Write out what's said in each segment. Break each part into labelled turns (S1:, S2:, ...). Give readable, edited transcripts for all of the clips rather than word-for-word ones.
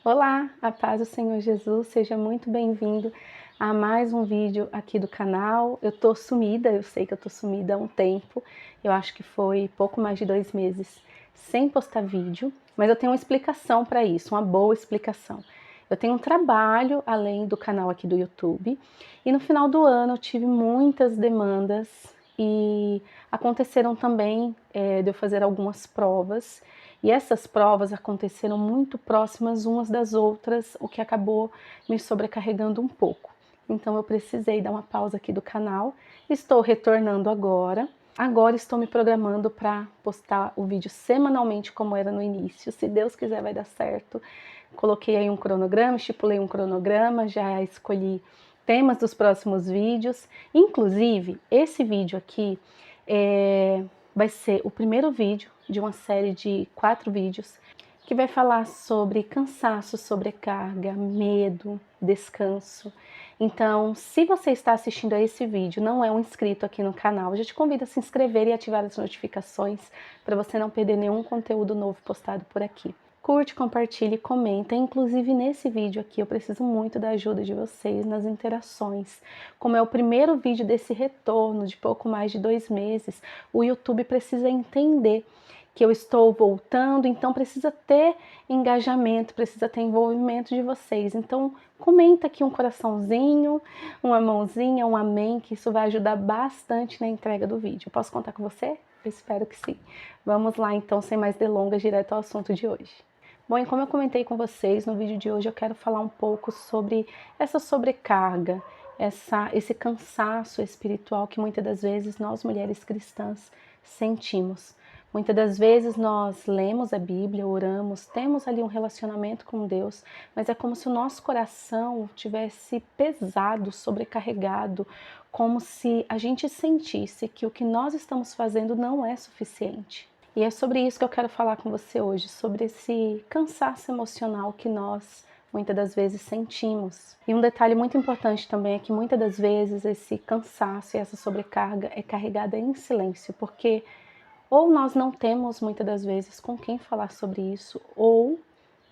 S1: Olá, a paz do Senhor Jesus, seja muito bem-vindo a mais um vídeo aqui do canal. Eu tô sumida, eu sei que eu tô sumida há um tempo, eu acho que foi pouco mais de 2 meses sem postar vídeo, mas eu tenho uma explicação para isso, uma boa explicação. Eu tenho um trabalho além do canal aqui do YouTube e no final do ano eu tive muitas demandas e aconteceram também de eu fazer algumas provas. E essas provas aconteceram muito próximas umas das outras, o que acabou me sobrecarregando um pouco. Então eu precisei dar uma pausa aqui do canal, estou retornando agora. Agora estou me programando para postar o vídeo semanalmente como era no início. Se Deus quiser vai dar certo. Coloquei aí um cronograma, estipulei um cronograma, já escolhi temas dos próximos vídeos. Inclusive, esse vídeo aqui vai ser o primeiro vídeo de uma série de 4 vídeos que vai falar sobre cansaço, sobrecarga, medo, descanso. Então, se você está assistindo a esse vídeo, não é um inscrito aqui no canal, eu já te convido a se inscrever e ativar as notificações para você não perder nenhum conteúdo novo postado por aqui. Curte, compartilhe, comenta. Inclusive nesse vídeo aqui eu preciso muito da ajuda de vocês nas interações. Como é o primeiro vídeo desse retorno de pouco mais de 2 meses, o YouTube precisa entender que eu estou voltando, então precisa ter engajamento, precisa ter envolvimento de vocês. Então comenta aqui um coraçãozinho, uma mãozinha, um amém, que isso vai ajudar bastante na entrega do vídeo. Posso contar com você? Eu espero que sim. Vamos lá então, sem mais delongas, direto ao assunto de hoje. Bom, e como eu comentei com vocês, no vídeo de hoje eu quero falar um pouco sobre essa sobrecarga, esse cansaço espiritual que muitas das vezes nós mulheres cristãs sentimos. Muitas das vezes nós lemos a Bíblia, oramos, temos ali um relacionamento com Deus, mas é como se o nosso coração tivesse pesado, sobrecarregado, como se a gente sentisse que o que nós estamos fazendo não é suficiente. E é sobre isso que eu quero falar com você hoje, sobre esse cansaço emocional que nós muitas das vezes sentimos. E um detalhe muito importante também é que muitas das vezes esse cansaço e essa sobrecarga é carregada em silêncio, porque ou nós não temos muitas das vezes com quem falar sobre isso, ou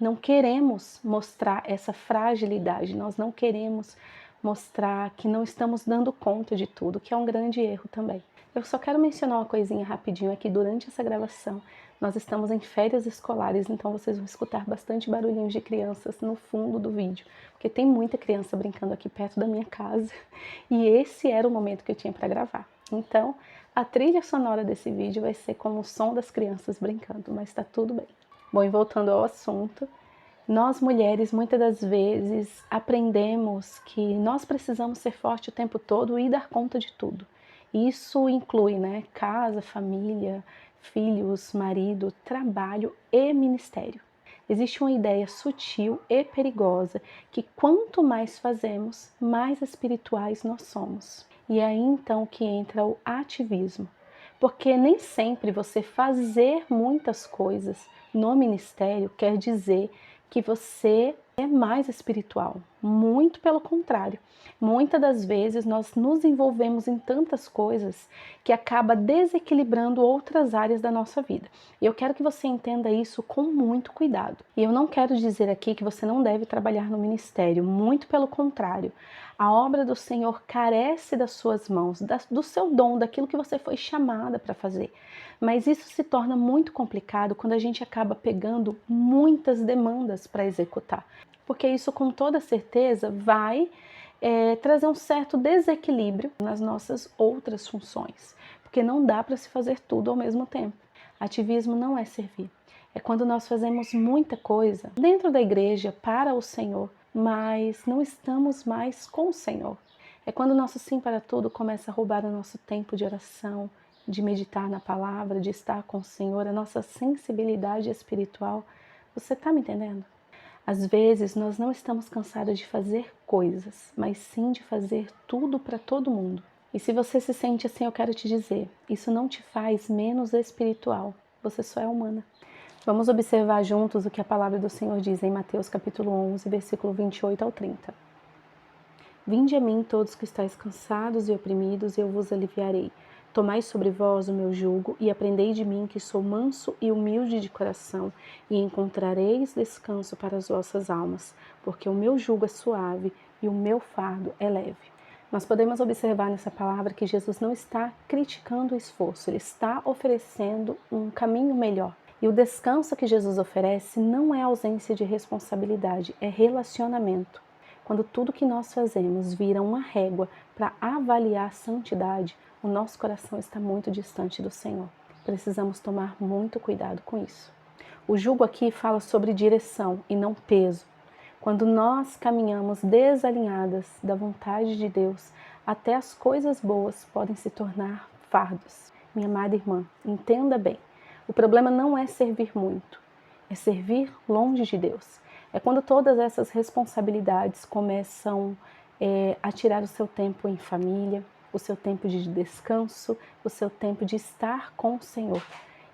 S1: não queremos mostrar essa fragilidade, nós não queremos mostrar que não estamos dando conta de tudo, que é um grande erro também. Eu só quero mencionar uma coisinha rapidinho aqui durante essa gravação. Nós estamos em férias escolares, então vocês vão escutar bastante barulhinhos de crianças no fundo do vídeo, porque tem muita criança brincando aqui perto da minha casa e esse era o momento que eu tinha para gravar. Então, a trilha sonora desse vídeo vai ser com o som das crianças brincando, mas tá tudo bem. Bom, e voltando ao assunto, nós mulheres muitas das vezes aprendemos que nós precisamos ser fortes o tempo todo e dar conta de tudo. Isso inclui, casa, família, filhos, marido, trabalho e ministério. Existe uma ideia sutil e perigosa que quanto mais fazemos, mais espirituais nós somos. E é aí então que entra o ativismo. Porque nem sempre você fazer muitas coisas no ministério quer dizer que você é mais espiritual. Muito pelo contrário. Muitas das vezes nós nos envolvemos em tantas coisas que acaba desequilibrando outras áreas da nossa vida. E eu quero que você entenda isso com muito cuidado. E eu não quero dizer aqui que você não deve trabalhar no ministério, muito pelo contrário. A obra do Senhor carece das suas mãos, do seu dom, daquilo que você foi chamada para fazer. Mas isso se torna muito complicado quando a gente acaba pegando muitas demandas para executar. Porque isso com toda certeza vai trazer um certo desequilíbrio nas nossas outras funções. Porque não dá para se fazer tudo ao mesmo tempo. Ativismo não é servir. É quando nós fazemos muita coisa dentro da igreja para o Senhor, mas não estamos mais com o Senhor. É quando o nosso sim para tudo começa a roubar o nosso tempo de oração, de meditar na palavra, de estar com o Senhor, a nossa sensibilidade espiritual. Você está me entendendo? Às vezes nós não estamos cansadas de fazer coisas, mas sim de fazer tudo para todo mundo. E se você se sente assim, eu quero te dizer, isso não te faz menos espiritual, você só é humana. Vamos observar juntos o que a palavra do Senhor diz em Mateus capítulo 11, versículo 28 ao 30. Vinde a mim todos que estáis cansados e oprimidos, e eu vos aliviarei. Tomai sobre vós o meu jugo e aprendei de mim, que sou manso e humilde de coração, e encontrareis descanso para as vossas almas, porque o meu jugo é suave e o meu fardo é leve. Nós podemos observar nessa palavra que Jesus não está criticando o esforço, ele está oferecendo um caminho melhor. E o descanso que Jesus oferece não é ausência de responsabilidade, é relacionamento. Quando tudo que nós fazemos vira uma régua para avaliar a santidade, o nosso coração está muito distante do Senhor. Precisamos tomar muito cuidado com isso. O jugo aqui fala sobre direção e não peso. Quando nós caminhamos desalinhadas da vontade de Deus, até as coisas boas podem se tornar fardos. Minha amada irmã, entenda bem. O problema não é servir muito, é servir longe de Deus. É quando todas essas responsabilidades começam a tirar o seu tempo em família, o seu tempo de descanso, o seu tempo de estar com o Senhor.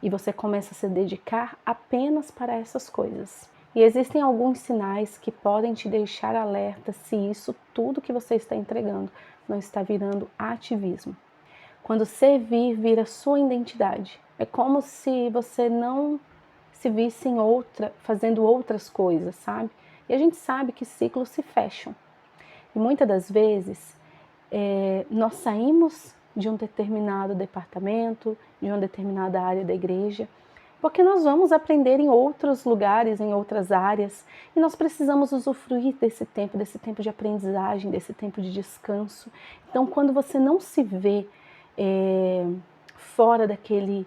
S1: E você começa a se dedicar apenas para essas coisas. E existem alguns sinais que podem te deixar alerta se isso tudo que você está entregando não está virando ativismo. Quando servir vira sua identidade. É como se você não se visse fazendo outras coisas, sabe? E a gente sabe que ciclos se fecham. E muitas das vezes nós saímos de um determinado departamento, de uma determinada área da igreja, porque nós vamos aprender em outros lugares, em outras áreas, e nós precisamos usufruir desse tempo de aprendizagem, desse tempo de descanso. Então, quando você não se vê fora daquele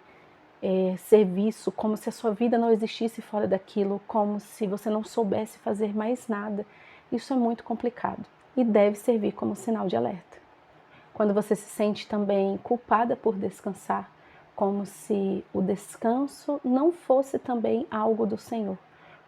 S1: serviço, como se a sua vida não existisse fora daquilo, como se você não soubesse fazer mais nada, isso é muito complicado e deve servir como sinal de alerta. Quando você se sente também culpada por descansar, como se o descanso não fosse também algo do Senhor,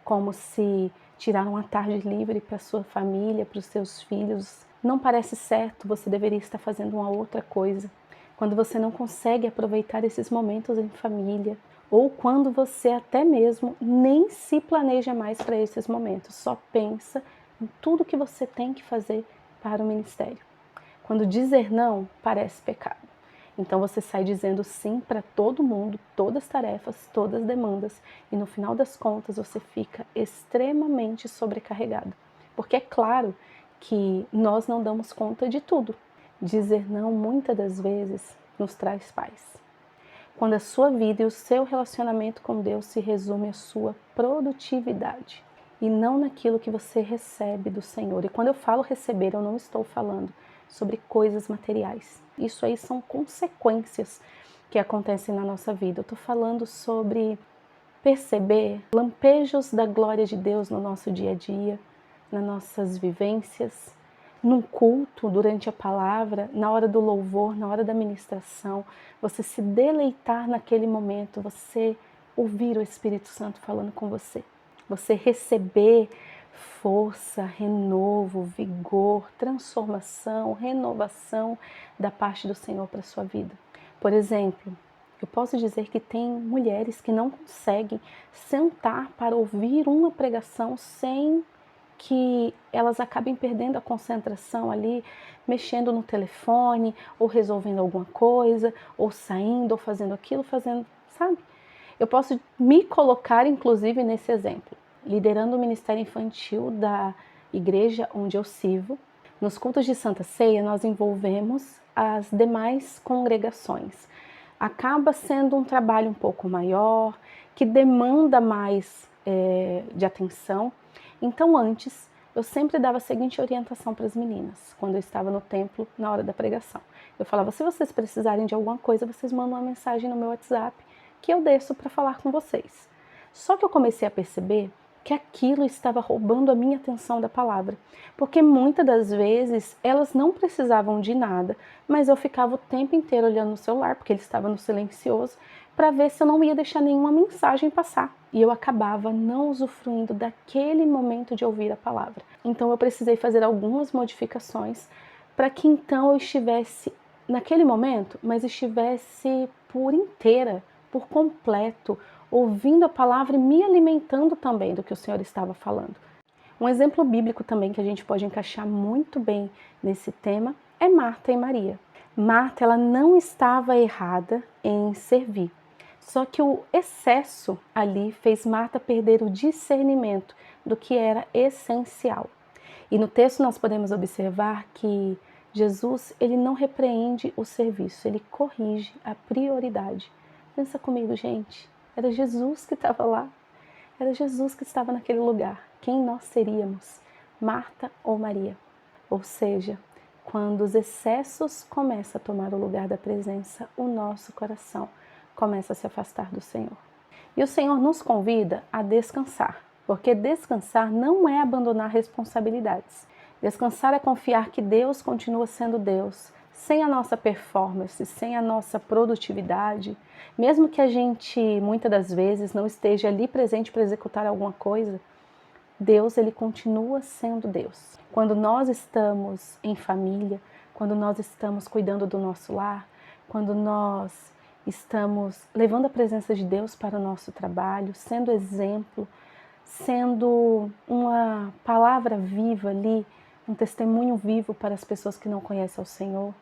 S1: como se tirar uma tarde livre para sua família, para os seus filhos, não parece certo, você deveria estar fazendo uma outra coisa. Quando você não consegue aproveitar esses momentos em família, ou quando você até mesmo nem se planeja mais para esses momentos, só pensa em tudo que você tem que fazer para o ministério. Quando dizer não parece pecado. Então você sai dizendo sim para todo mundo, todas as tarefas, todas as demandas, e no final das contas você fica extremamente sobrecarregado. Porque é claro que nós não damos conta de tudo. Dizer não muitas das vezes nos traz paz. Quando a sua vida e o seu relacionamento com Deus se resume à sua produtividade e não naquilo que você recebe do Senhor. E quando eu falo receber, eu não estou falando sobre coisas materiais. Isso aí são consequências que acontecem na nossa vida. Eu estou falando sobre perceber lampejos da glória de Deus no nosso dia a dia, nas nossas vivências, num culto, durante a palavra, na hora do louvor, na hora da ministração, você se deleitar naquele momento, você ouvir o Espírito Santo falando com você, você receber força, renovo, vigor, transformação, renovação da parte do Senhor para a sua vida. Por exemplo, eu posso dizer que tem mulheres que não conseguem sentar para ouvir uma pregação sem que elas acabem perdendo a concentração ali, mexendo no telefone, ou resolvendo alguma coisa, ou saindo, ou fazendo aquilo, sabe? Eu posso me colocar, inclusive, nesse exemplo. Liderando o Ministério Infantil da igreja onde eu sirvo, nos cultos de Santa Ceia nós envolvemos as demais congregações. Acaba sendo um trabalho um pouco maior, que demanda mais de atenção. Então antes, eu sempre dava a seguinte orientação para as meninas, quando eu estava no templo, na hora da pregação. Eu falava, se vocês precisarem de alguma coisa, vocês mandam uma mensagem no meu WhatsApp, que eu desço para falar com vocês. Só que eu comecei a perceber que aquilo estava roubando a minha atenção da palavra, porque muitas das vezes elas não precisavam de nada, mas eu ficava o tempo inteiro olhando no celular, porque ele estava no silencioso, para ver se eu não ia deixar nenhuma mensagem passar. E eu acabava não usufruindo daquele momento de ouvir a palavra. Então eu precisei fazer algumas modificações para que então eu estivesse naquele momento, mas estivesse por inteira, por completo, ouvindo a palavra e me alimentando também do que o Senhor estava falando. Um exemplo bíblico também que a gente pode encaixar muito bem nesse tema é Marta e Maria. Marta, ela não estava errada em servir. Só que o excesso ali fez Marta perder o discernimento do que era essencial. E no texto nós podemos observar que Jesus, ele não repreende o serviço, ele corrige a prioridade. Pensa comigo, gente, era Jesus que estava lá, era Jesus que estava naquele lugar. Quem nós seríamos? Marta ou Maria? Ou seja, quando os excessos começam a tomar o lugar da presença, o nosso coração começa a se afastar do Senhor. E o Senhor nos convida a descansar, porque descansar não é abandonar responsabilidades. Descansar é confiar que Deus continua sendo Deus, sem a nossa performance, sem a nossa produtividade, mesmo que a gente muitas das vezes não esteja ali presente para executar alguma coisa, Deus, ele continua sendo Deus. Quando nós estamos em família, quando nós estamos cuidando do nosso lar, quando nós estamos levando a presença de Deus para o nosso trabalho, sendo exemplo, sendo uma palavra viva ali, um testemunho vivo para as pessoas que não conhecem ao Senhor,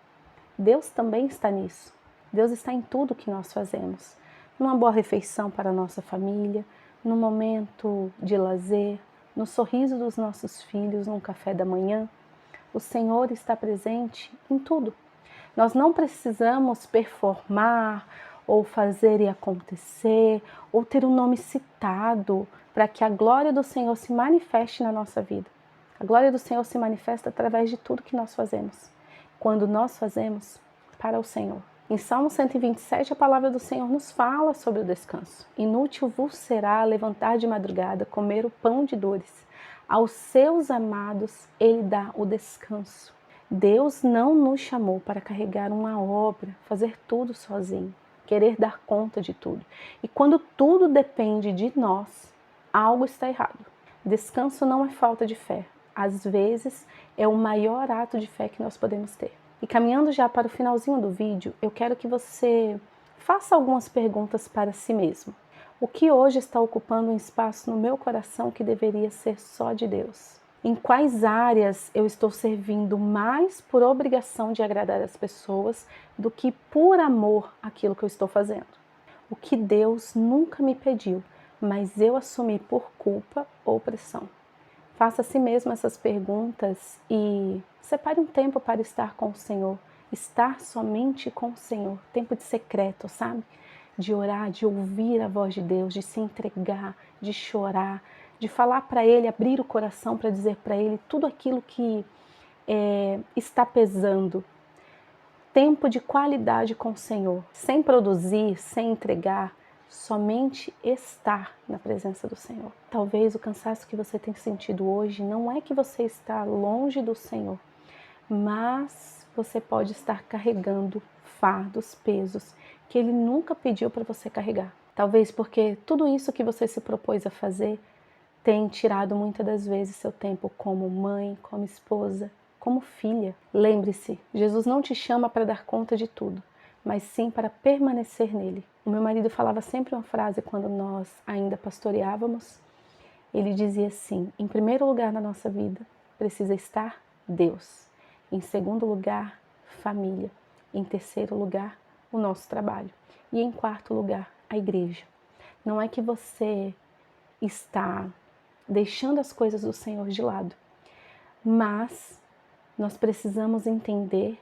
S1: Deus também está nisso. Deus está em tudo que nós fazemos. Numa boa refeição para a nossa família, num momento de lazer, no sorriso dos nossos filhos, num café da manhã. O Senhor está presente em tudo. Nós não precisamos performar ou fazer e acontecer ou ter um nome citado para que a glória do Senhor se manifeste na nossa vida. A glória do Senhor se manifesta através de tudo que nós fazemos. Quando nós fazemos para o Senhor. Em Salmo 127, a palavra do Senhor nos fala sobre o descanso. Inútil vos será levantar de madrugada, comer o pão de dores. Aos seus amados ele dá o descanso. Deus não nos chamou para carregar uma obra, fazer tudo sozinho, querer dar conta de tudo. E quando tudo depende de nós, algo está errado. Descanso não é falta de fé. Às vezes é o maior ato de fé que nós podemos ter. E caminhando já para o finalzinho do vídeo, eu quero que você faça algumas perguntas para si mesmo. O que hoje está ocupando um espaço no meu coração que deveria ser só de Deus? Em quais áreas eu estou servindo mais por obrigação de agradar as pessoas do que por amor àquilo que eu estou fazendo? O que Deus nunca me pediu, mas eu assumi por culpa ou pressão? Faça a si mesmo essas perguntas e separe um tempo para estar com o Senhor. Estar somente com o Senhor. Tempo de secreto, sabe? De orar, de ouvir a voz de Deus, de se entregar, de chorar, de falar para Ele, abrir o coração para dizer para Ele tudo aquilo que está pesando. Tempo de qualidade com o Senhor. Sem produzir, sem entregar, somente estar na presença do Senhor. Talvez o cansaço que você tem sentido hoje não é que você está longe do Senhor, mas você pode estar carregando fardos, pesos que Ele nunca pediu para você carregar. Talvez porque tudo isso que você se propôs a fazer tem tirado muitas das vezes seu tempo como mãe, como esposa, como filha. Lembre-se, Jesus não te chama para dar conta de tudo, mas sim para permanecer nele. O meu marido falava sempre uma frase quando nós ainda pastoreávamos. Ele dizia assim: em primeiro lugar na nossa vida precisa estar Deus. Em segundo lugar, família. Em terceiro lugar, o nosso trabalho. E em quarto lugar, a igreja. Não é que você está deixando as coisas do Senhor de lado, mas nós precisamos entender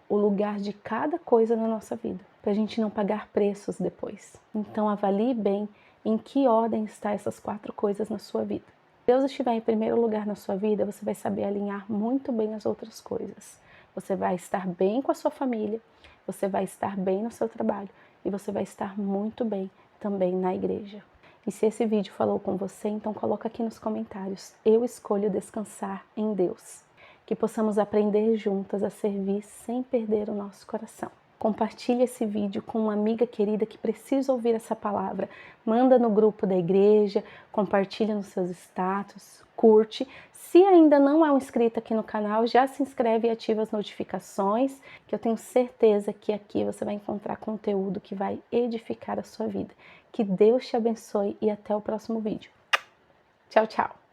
S1: o lugar de cada coisa na nossa vida, para a gente não pagar preços depois. Então avalie bem em que ordem está essas 4 coisas na sua vida. Se Deus estiver em primeiro lugar na sua vida, você vai saber alinhar muito bem as outras coisas. Você vai estar bem com a sua família, você vai estar bem no seu trabalho e você vai estar muito bem também na igreja. E se esse vídeo falou com você, então coloca aqui nos comentários: eu escolho descansar em Deus. Que possamos aprender juntas a servir sem perder o nosso coração. Compartilhe esse vídeo com uma amiga querida que precisa ouvir essa palavra. Manda no grupo da igreja, compartilha nos seus status, curte. Se ainda não é um inscrito aqui no canal, já se inscreve e ativa as notificações, que eu tenho certeza que aqui você vai encontrar conteúdo que vai edificar a sua vida. Que Deus te abençoe e até o próximo vídeo. Tchau, tchau!